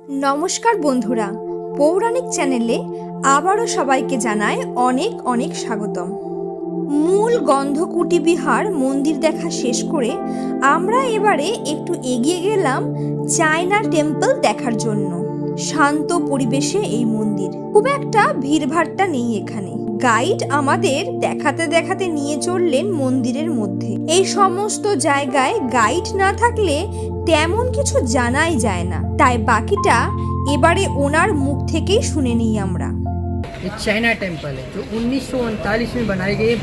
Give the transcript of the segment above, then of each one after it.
নমস্কার বন্ধুরা, পৌরাণিক চ্যানেলে আবারও সবাইকে জানায় অনেক অনেক স্বাগতম। মূল গন্ধকুটি বিহার মন্দির দেখা শেষ করে আমরা এবারে একটু এগিয়ে গেলাম চায়না টেম্পল দেখার জন্য। শান্ত পরিবেশে এই মন্দির, খুব একটা ভিড়ভাট্টা নেই এখানে। গাইড আমাদের দেখাতে দেখাতে নিয়ে চললেন মন্দিরের মধ্যে। এই সমস্ত জায়গায় গাইড না থাকলে তেমন কিছু জানাই যায় না, তাই বাকিটা এবারে ওনার মুখ থেকেই শুনে নিই আমরা। ये चाइना टेम्पल है जो 1939 में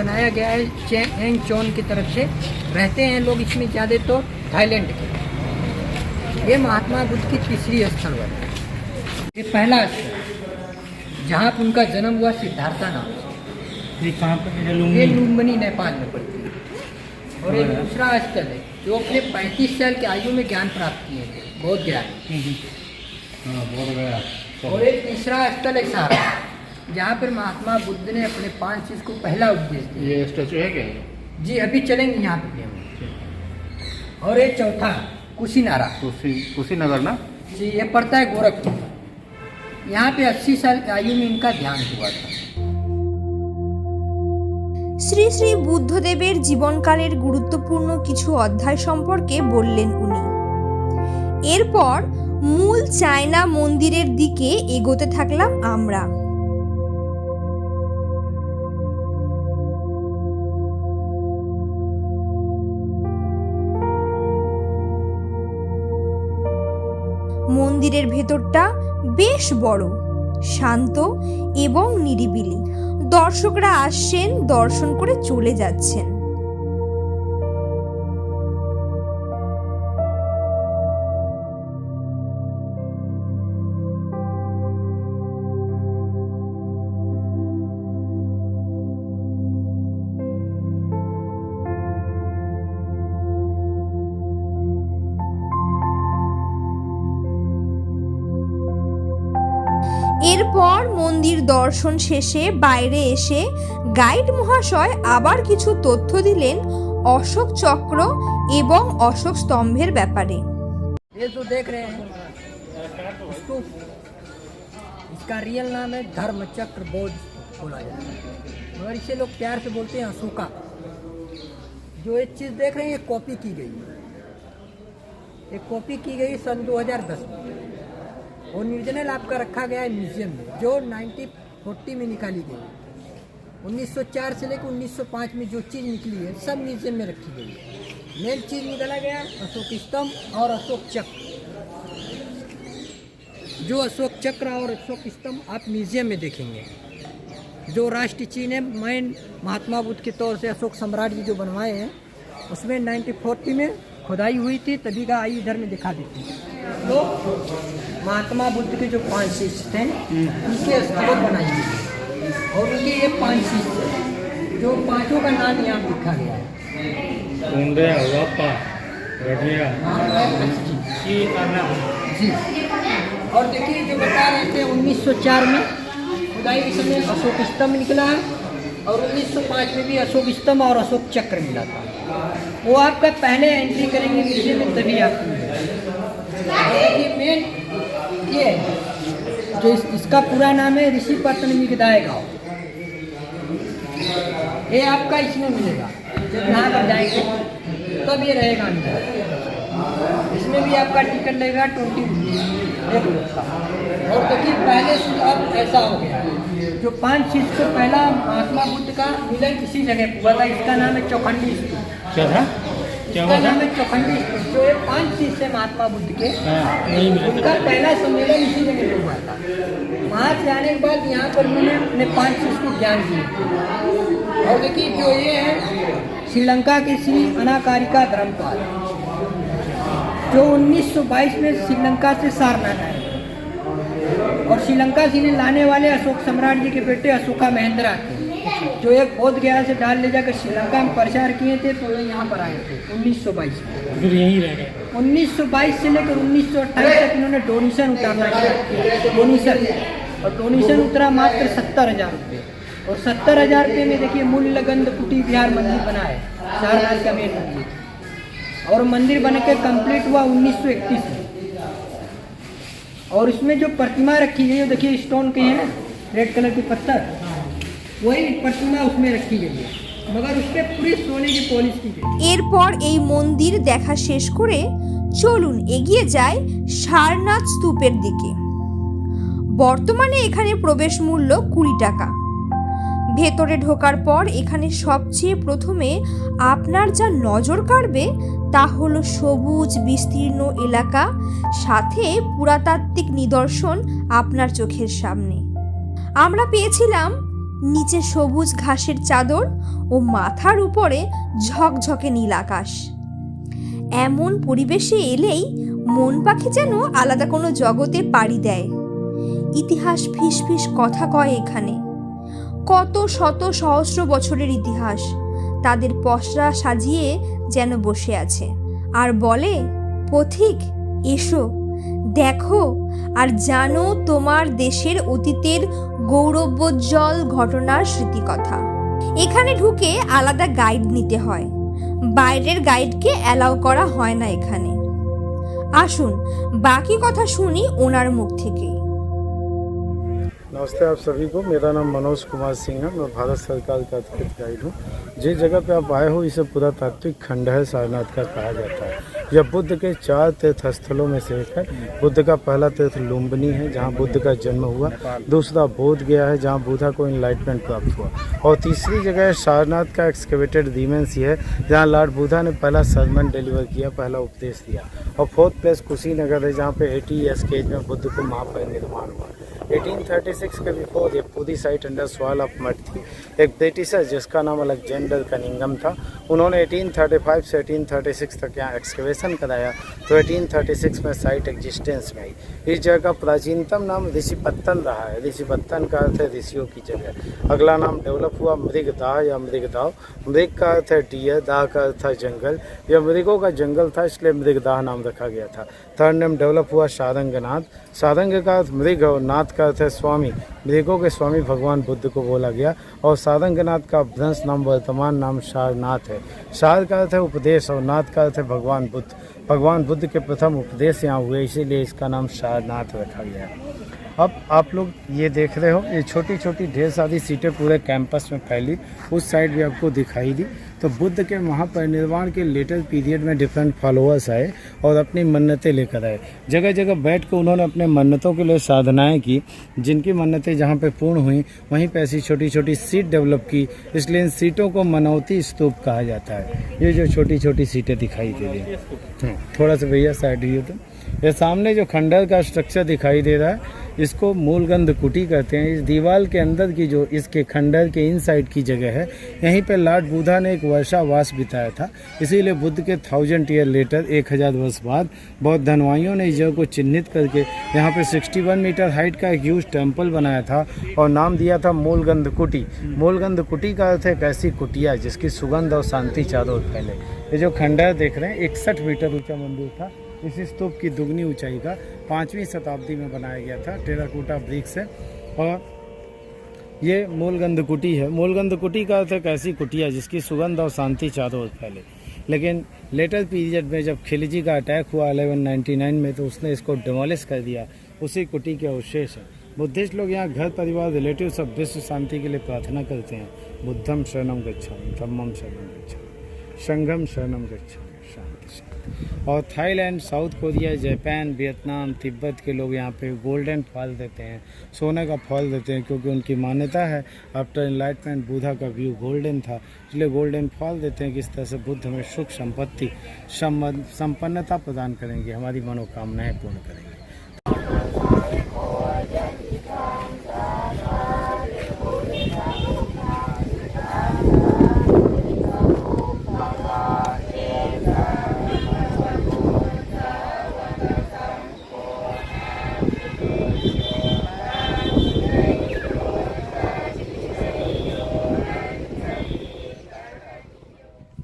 बनाया गया है चैंग चोन की तरफ से। रहते हैं लोग इसमें ज़्यादा तो थाईलैंड के। ये महात्मा बुद्ध की तीसरी स्थल है। ये पहला स्थल जहाँ पर उनका जन्म हुआ सिद्धार्था नाम से। ये लुम्बिनी नेपाल में पड़ती है। और एक दूसरा स्थल है जो अपने 35 साल की आयु में ज्ञान प्राप्त किए थे, बौद्ध ज्ञान। और एक तीसरा स्थल है सारा, जहाँ पर महात्मा बुद्ध ने अपने 5 चीज को पहला उपदेश दिया। ये स्टैचू है क्या? जी अभी चलेंगे यहाँ पे भी हम। और ये चौथा कुशीनारा, कुशीनगर ना जी, ये पड़ता है गोरखपुर। यहाँ पे 80 साल की आयु में इनका ध्यान हुआ था। শ্রী শ্রী বুদ্ধদেবের জীবনকালের গুরুত্বপূর্ণ কিছু অধ্যায় সম্পর্কে বললেন উনি। এরপর মূল চায়না মন্দিরের দিকে এগোতে থাকলাম আমরা। মন্দিরের ভেতরটা বেশ বড়, শান্ত এবং নিরিবিলি। দর্শকরা আসছেন, দর্শন করে চলে যাচ্ছেন। এরপর মন্দির দর্শন শেষে বাইরে এসে গাইড মহাশয় আবার কিছু তথ্য দিলেন অশোক চক্র এবং অশোক স্তম্ভের ব্যাপারে। ये जो देख रहे हैं इसको, इसका रियल नाम है धर्मचक्र बौद्ध बोला जाता है, मगर इसे लोग प्यार से बोलते हैं अशोका। जो एक चीज़ देख रहे हैं ये कॉपी की गई है। ये कॉपी की गई सन 2010 में और ओरिजिनल आपका रखा गया है म्यूजियम में, जो 1940 में निकाली गई। 1904 से लेकर 1905 में जो चीज़ निकली है सब म्यूजियम में रखी गई है। मेन चीज़ निकाला गया अशोक स्तंभ और अशोक चक्र। जो अशोक चक्र और अशोक स्तंभ आप म्यूजियम में देखेंगे। जो राष्ट्रीय चिन्ह है मेन महात्मा बुद्ध के तौर से अशोक सम्राट जी जो बनवाए हैं, उसमें 1940 में खुदाई हुई थी, तभी का आई इधर में दिखा देती है। तो महात्मा बुद्ध के जो 5 शिष्य थे उनके स्तंभ बनाई गई और उनके ये 5 शिष्य जो पांचों का नाम यहाँ लिखा गया है। जी, और देखिए जो बता रहे थे 1904 में खुदाई के समय अशोक स्तंभ निकला है और 1905 में भी अशोक स्तंभ और अशोक चक्र मिला था। वो आपका पहले एंट्री करेंगे म्यूजियम में तभी आपको देखिए मेन ये जो इसका पूरा नाम है ऋषि पत्तन मिगदाय गाँव। ये आपका इसमें मिलेगा, जब यहाँ पर जाएंगे तब ये रहेगा अंदर। इसमें भी आपका टिकट लगेगा 20 रुपये का। और देखिए पहले से अब ऐसा हो गया जो 5 चीज को पहला महात्मा बुद्ध का मिलन इसी जगह हुआ था। इसका नाम है चौखंडी स्तूप। क्या था? इसका नाम है चौखंडी स्तूप। जो ये 5 चीज से महात्मा बुद्ध के उनका पहला सम्मेलन इसी जगह हुआ था। वहाँ से आने के बाद यहाँ पर उन्होंने अपने 5 चीज को ज्ञान दिए। और देखिए जो ये है श्रीलंका के श्री अनाकारिका धर्मपाल, जो 1922 में श्रीलंका से सारनाथ आए और श्रीलंका से इन्हें लाने वाले अशोक सम्राट जी के बेटे अशोका महेंद्रा थे, जो एक बौद्ध गया से डाल ले जाकर श्रीलंका में प्रचार किए थे। तो ये यहाँ पर आए थे 1922 में, फिर यहीं रह गए। 1922 से लेकर 1928 तक इन्होंने डोनेशन उतारना किया। डोनेशन और डोनेशन उतरा मात्र 70,000 रुपये। और 70,000 रुपये में देखिए मूल्य गंधकुटी बिहार मंदिर बना है, सारनाथ का मेन मंदिर। और मंदिर बन के कम्प्लीट हुआ 1931 में। और इसमें जो प्रतिमा रखी गई है देखिए स्टोन के हैं रेड कलर के पत्थर, वही प्रतिमा उसमें रखी गई है, मगर उस पर पूरी सोने की पॉलिश की गई। এরপর এই মন্দির দেখা শেষ করে চলুন এগিয়ে যাই সারনাথ স্তূপের দিকে। বর্তমানে এখানে প্রবেশ মূল্য 20 টাকা। ভেতরে ঢোকার পর এখানে সবচেয়ে প্রথমে আপনার যা নজর কাড়বে তা হলো সবুজ বিস্তীর্ণ এলাকা, সাথে পুরাতাত্ত্বিক নিদর্শন আপনার চোখের সামনে। আমরা পেয়েছিলাম নিচে সবুজ ঘাসের চাদর ও মাথার উপরে ঝকঝকে নীল আকাশ। এমন পরিবেশে এলেই মন পাখি যেন আলাদা কোনো জগতে পাড়ি দেয়। ইতিহাস ফিসফিস কথা কয় এখানে, কত শত সহস্র বছরের ইতিহাস তাদের পসরা সাজিয়ে যেন বসে আছে আর বলে, পথিক এসো দেখো আর জানো তোমার দেশের অতীতের গৌরবোজ্জ্বল ঘটনার স্মৃতিকথা। এখানে ঢুকে আলাদা গাইড নিতে হয়, বাইরের গাইডকে অ্যালাউ করা হয় না এখানে। আসুন বাকি কথা শুনি ওনার মুখ থেকে। नमस्ते आप सभी को, मेरा नाम मनोज कुमार सिंह है। मैं भारत सरकार का अधिकृत गाइड हूँ। जिस जगह पे आप आए हो इसे पुरातात्विक खंड है सारनाथ का कहा जाता है। यह बुद्ध के 4 तीर्थ स्थलों में से एक है। बुद्ध का पहला तीर्थ लुम्बिनी है जहाँ बुद्ध का जन्म हुआ, दूसरा बोध गया है जहाँ बुद्धा को इनलाइटमेंट प्राप्त हुआ, और तीसरी जगह सारनाथ का एक्सकेवेटेड रीमेंसी है जहाँ लॉर्ड बुद्धा ने पहला सरमन डिलीवर किया, पहला उपदेश दिया, और 4th प्लेस कुशीनगर है जहाँ पे 80 ईयर्स के एज में बुद्ध को महापरिनिर्वाण हुआ। 1836 के बिफोर ये पूरी site under soil of mud थी। एक ब्रिटिशर जिसका नाम अलेक्जेंडर कनिंगम था, उन्होंने 1835 से 1836 तक यहाँ एक्सकेवेशन कराया, तो 1836 में साइट एग्जिस्टेंस में आई। इस जगह का प्राचीनतम नाम ऋषिपत्तन रहा है। ऋषिपत्तन का अर्थ है ऋषियों की जगह। अगला नाम डेवलप हुआ मृगदाह या मृगदाव। मृग का अर्थ है डियर, दाह का अर्थ था जंगल। यह मृगों का जंगल था इसलिए मृगदाह नाम रखा गया था। थर्ड नेम डेवलप हुआ सारंगनाथ। सारंग का अर्थ मृग और नाथ का अर्थ है स्वामी, मृगों के स्वामी भगवान बुद्ध को बोला गया, और सारंगनाथ का भ्रंश नाम वर्तमान नाम सारनाथ है। सार का अर्थ है उपदेश और नाथ का अर्थ है भगवान बुद्ध। भगवान बुद्ध के प्रथम उपदेश यहाँ हुए, इसीलिए इसका नाम सारनाथ रखा गया है। अब आप लोग ये देख रहे हो, ये छोटी छोटी ढेर सारी सीटें पूरे कैंपस में फैली, उस साइड भी आपको दिखाई दी। तो बुद्ध के महापरिनिर्वाण के लेटर पीरियड में डिफरेंट फॉलोअर्स आए और अपनी मन्नतें लेकर आए। जगह जगह बैठ कर उन्होंने अपने मन्नतों के लिए साधनाएं की। जिनकी मन्नतें जहाँ पे पूर्ण हुई वहीं पे ऐसी छोटी छोटी सीट डेवलप की, इसलिए इन सीटों को मनौती स्तूप कहा जाता है। ये जो छोटी छोटी सीटें दिखाई दे रही हैं, थोड़ा सा भैया साइड ही हो तो ये सामने जो खंडर का स्ट्रक्चर दिखाई दे रहा है इसको मूलगंध कुटी कहते हैं। इस दीवार के अंदर की जो इसके खंडर के इनसाइड की जगह है, यहीं पे लॉर्ड बुद्धा ने एक वर्षावास बिताया था। इसीलिए बुद्ध के 1000 ईयर लेटर 1000 वर्ष बाद बौद्ध धनवाइयों ने इस जगह को चिन्हित करके यहाँ पे 61 मीटर हाइट का एक ह्यूज टेम्पल बनाया था और नाम दिया था मूलगंध कुटी। मूलगंध कुटी का अर्थ है एक ऐसी कुटिया जिसकी सुगंध और शांति चारों ओर फैले। ये जो खंडर देख रहे हैं 61 मीटर ऊंचा मंदिर था। इस स्तूप की दुगनी ऊंचाई का 5वीं शताब्दी में बनाया गया था टेराकोटा ब्रिक्स से, और ये मूलगंध कुटी है। मूलगंध कुटी का अर्थ एक ऐसी कुटिया जिसकी सुगंध और शांति चारों ओर फैले। लेकिन लेटर पीरियड में जब खिलजी का अटैक हुआ 1199 में, तो उसने इसको डिमोलिश कर दिया। उसी कुटी के अवशेष है। बुद्धिस्ट लोग यहाँ घर परिवार रिलेटिव सब विश्व शांति के लिए प्रार्थना करते हैं। बुद्धम शरणम गच्छामि, धम्मम शरणम गच्छामि, संघम शरणम गच्छामि, शांति शांति। और Thailand, south Korea, Japan, Vietnam, Tibet के लोग यहाँ पे गोल्डन फॉल देते हैं, सोने का फॉल देते हैं, क्योंकि उनकी मान्यता है आफ्टर एनलाइटमेंट बुद्धा का व्यू गोल्डन था, इसलिए गोल्डन फॉल देते हैं कि इस तरह से बुद्ध हमें सुख संपत्ति संपन्नता प्रदान करेंगे, हमारी मनोकामनाएं पूर्ण करेंगे।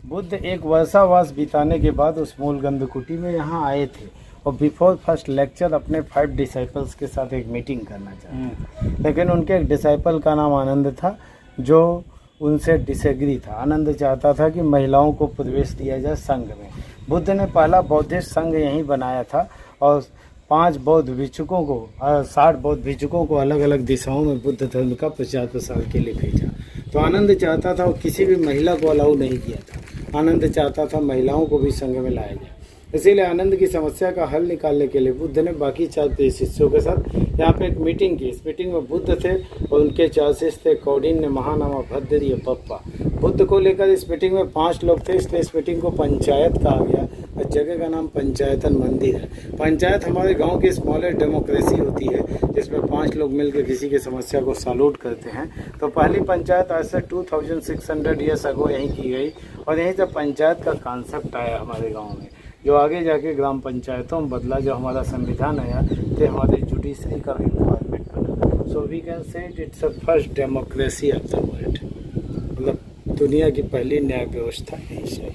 बुद्ध एक वर्षावास बिताने के बाद उस मूलगंध कुटी में यहाँ आए थे और बिफोर फर्स्ट लेक्चर अपने 5 डिसाइपल्स के साथ एक मीटिंग करना चाहते थे। लेकिन उनके एक डिसाइपल का नाम आनंद था जो उनसे डिसएग्री था। आनंद चाहता था कि महिलाओं को प्रवेश दिया जाए संघ में। बुद्ध ने पहला बौद्धिस्ट संघ यहीं बनाया था और 5 बौद्ध भिक्षुकों को 60 बौद्ध भिक्षुकों को अलग अलग दिशाओं में बुद्ध धर्म का प्रचार प्रसार के लिए भेजा। तो आनंद चाहता था, और किसी भी महिला को अलाउ नहीं किया था। आनंद चाहता था महिलाओं को भी संघ में लाया जाए। इसीलिए आनंद की समस्या का हल निकालने के लिए बुद्ध ने बाकी 4 प्रिय शिष्यों के साथ यहाँ पे एक मीटिंग की। इस मीटिंग में बुद्ध थे और उनके 4 शिष्य थे, कौंडिन्य, महानामा, भद्री और पप्पा। बुद्ध को लेकर इस मीटिंग में 5 लोग थे, इसलिए इस मीटिंग को पंचायत कहा गया और जगह का नाम पंचायतन मंदिर है। पंचायत हमारे गांव की स्मॉलेस्ट डेमोक्रेसी होती है, जिसमें 5 लोग मिलकर किसी की समस्या को सॉल्व करते हैं। तो पहली पंचायत आज से 2600 ईयर्स अगो यहीं की गई और यहीं से पंचायत का कॉन्सेप्ट आया हमारे गाँव में, जो आगे जाके ग्राम पंचायतों में बदला। जो हमारा संविधान आया तो हमारे जुडिशरी का रिक्वायरमेंट बना। So we can say it's a first democracy of the world, मतलब दुनिया की पहली न्याय व्यवस्था यहीं से।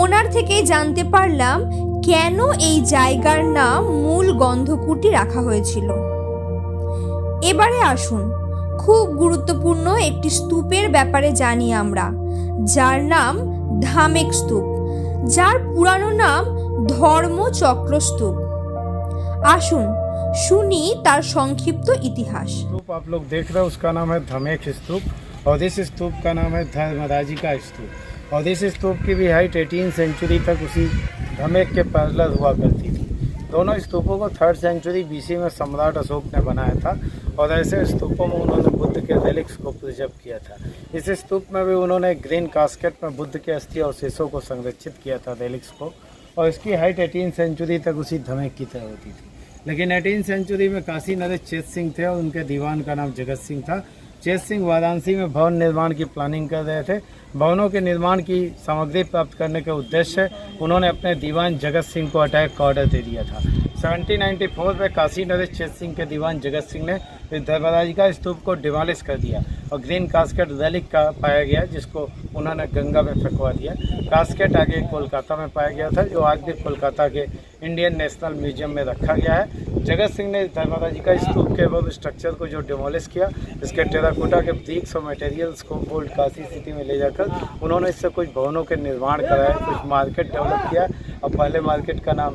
ওনার থেকেই জানতে পারলাম কেন এই জায়গার নাম মূল গন্ধকুটি রাখা হয়েছিল। এবারে আসুন খুব গুরুত্বপূর্ণ একটি স্তূপের ব্যাপারে জানি আমরা, যার নাম ধামেক স্তূপ, যার পুরানো নাম ধর্মচক্র স্তূপ। আসুন শুনি তার সংক্ষিপ্ত ইতিহাস। स्तूप आप लोग देख रहे हो उसका नाम है धमेक स्तूप और इस स्तूप का नाम है धर्मराजी का स्तूप। और इस स्तूप की भी हाइट 18 सेंचुरी तक उसी धमेक के पैरेलल हुआ करती थी। दोनों स्तूपों को 3rd सेंचुरी BC में सम्राट अशोक ने बनाया था और ऐसे स्तूपों में उन्होंने बुद्ध के रेलिक्स को प्रिजर्व किया था। इस स्तूप में भी उन्होंने ग्रीन कास्केट में बुद्ध के अस्थि और शेषों को संरक्षित किया था, रेलिक्स को। और इसकी हाइट 18 सेंचुरी तक उसी धमेक की तरह होती थी। लेकिन 18 सेंचुरी में काशी नरेश चेत सिंह थे और उनके दीवान का नाम जगत सिंह था। चेत सिंह वाराणसी में भवन निर्माण की प्लानिंग कर रहे थे। भवनों के निर्माण की सामग्री प्राप्त करने के उद्देश्य से उन्होंने अपने दीवान जगत सिंह को अटैक का ऑर्डर दे दिया था। 1794 में काशी नरेश चेत सिंह के दीवान जगत सिंह ने इस धर्मराजी का स्तूप को डिमोलिश कर दिया और ग्रीन कास्केट रेलिक का पाया गया, जिसको उन्होंने गंगा में फेंकवा दिया। कास्केट आगे कोलकाता में पाया गया था, जो आज भी कोलकाता के इंडियन नेशनल म्यूजियम में रखा गया है। जगत सिंह ने धर्मराजी का स्तूप के एवं स्ट्रक्चर को जो डिमोलिश किया, इसके टेराकोटा के ब्रिक्स और मटेरियल्स को ओल्ड काशी सिटी में ले जाकर उन्होंने इससे कुछ भवनों के निर्माण कराया, कुछ मार्केट डेवलप किया। और पहले मार्केट का नाम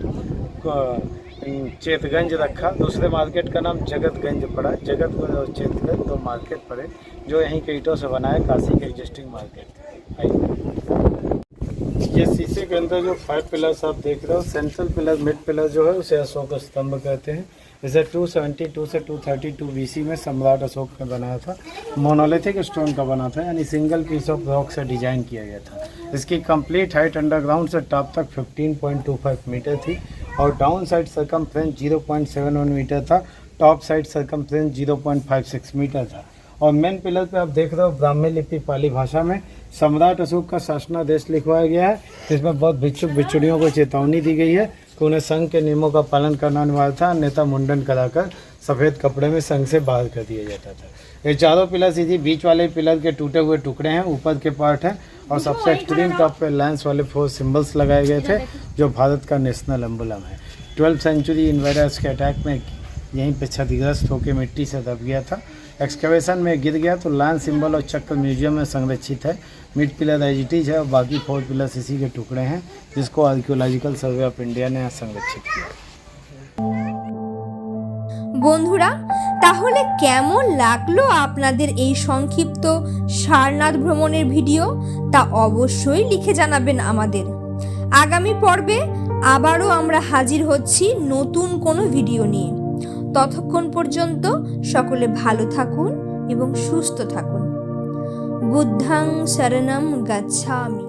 चेतगंज रखा, दूसरे मार्केट का नाम जगतगंज पड़ा। जगतगंज और चेतगंज 2 मार्केट पड़े, जो यहीं के ईंटों से बनाए काशी के एग्जिस्टिंग मार्केट। ये शीशे के अंदर जो 5 पिलर्स आप देख रहे हो, सेंट्रल पिलर, मिड पिलर जो है उसे अशोक स्तंभ कहते हैं। इसे 272 से 232 BC में सम्राट अशोक ने बनाया था। मोनोलिथिक स्टोन का बना था, यानी सिंगल पीस ऑफ रॉक से डिजाइन किया गया था। इसकी कंप्लीट हाइट अंडरग्राउंड से टॉप तक 15.25 मीटर थी और डाउन साइड सर्कमफ्रेंस 0.71 मीटर था। टॉप साइड सर्कमफ्रेंस 0.56 मीटर था। और मेन पिलर पे आप देख रहे हो ब्राह्मी लिपि पाली भाषा में सम्राट अशोक का शासनादेश लिखवाया गया है, जिसमें बहुत भिक्षुक भिक्षुणियों को चेतावनी दी गई है कि उन्हें संघ के नियमों का पालन करना अनिवार्य था, अन्यथा मुंडन कराकर सफ़ेद कपड़े में संघ से बाहर कर दिया जाता था। ये चारों पिलर सीधी बीच वाले पिलर के टूटे हुए टुकड़े हैं, ऊपर के पार्ट हैं और सबसे एक्सट्रीम टॉप पे लायंस वाले 4 सिंबल्स लगाए गए थे, जो भारत का नेशनल एम्बलम है। 12th सेंचुरी इन्वेडर्स के अटैक में यहीं पे क्षतिग्रस्त होकर मिट्टी से दब गया था। एक्सकवेशन में गिर गया तो लायन सिंबल और चक्र म्यूजियम में संरक्षित है। मिड पिलर एजिटीज है और बाकी 4 पिलर्स इसी के टुकड़े हैं, जिसको आर्कियोलॉजिकल सर्वे ऑफ इंडिया ने संरक्षित किया। বন্ধুরা, তাহলে কেমন লাগলো আপনাদের এই সংক্ষিপ্ত সারনাথ ভ্রমণের ভিডিও, তা অবশ্যই লিখে জানাবেন আমাদের। আগামী পর্বে আবারও আমরা হাজির হচ্ছি নতুন কোনো ভিডিও নিয়ে। ততক্ষণ পর্যন্ত সকলে ভালো থাকুন এবং সুস্থ থাকুন। বুদ্ধাং শরণম গচ্ছামি।